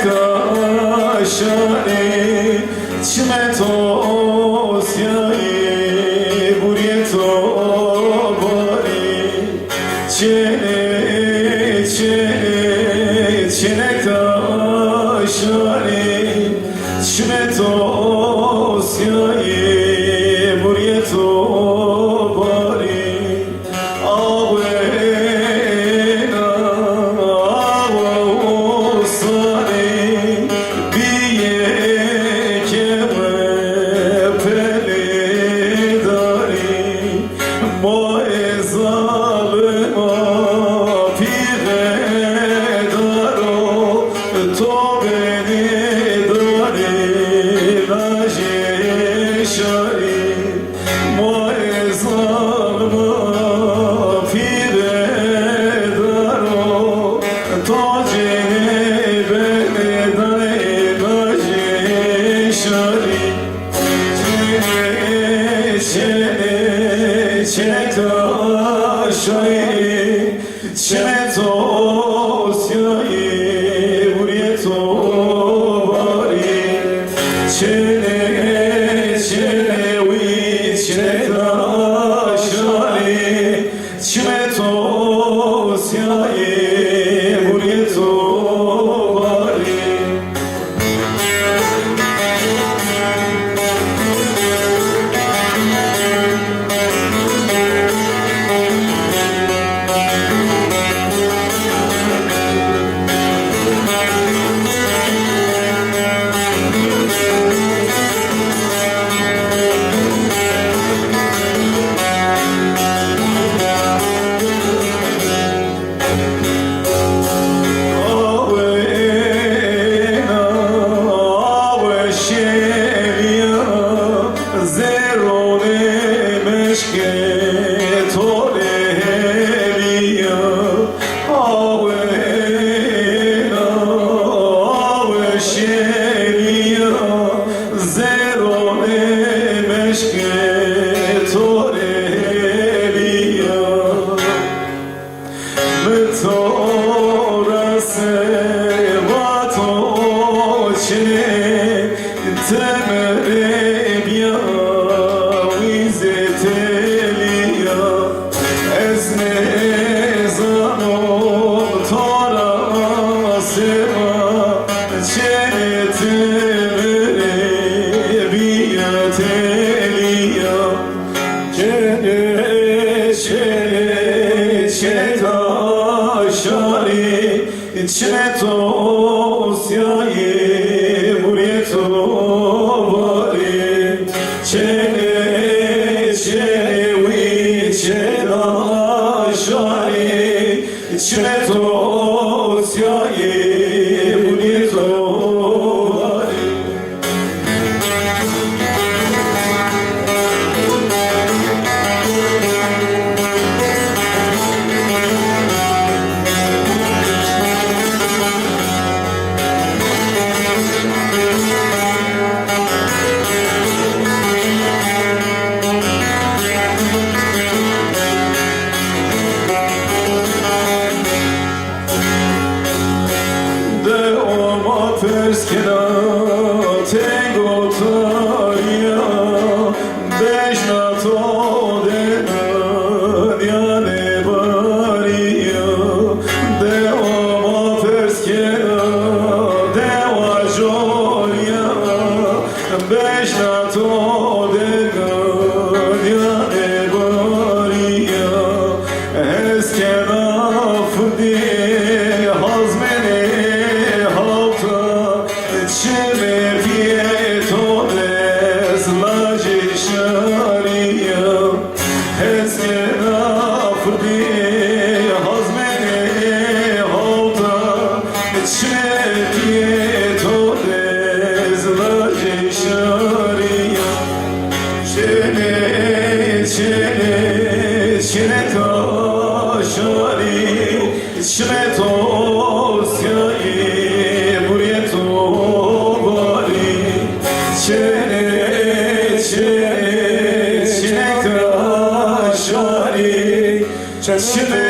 taşari çmetosyayi buryeto bari çene taşari çmetosyayi buryeto bari avena avosari biye keme pelidari moezalıma pire daro to beni dari laje şari moezalıma pire daro to beni dari laje şari çene taşayı çmetosyayi buryeto bari çene taşayı çmetosyayi buryeto bari çmetosyayi buryeto bari çene taşari çmetosyayi buryeto bari Perskena tengo taria bejna to dena diane baria de oma perskena dewa jolia bejna to dena diane baria eskena fudi hazmene çene taşari çmetosyayi buryeto bari çene taşari çene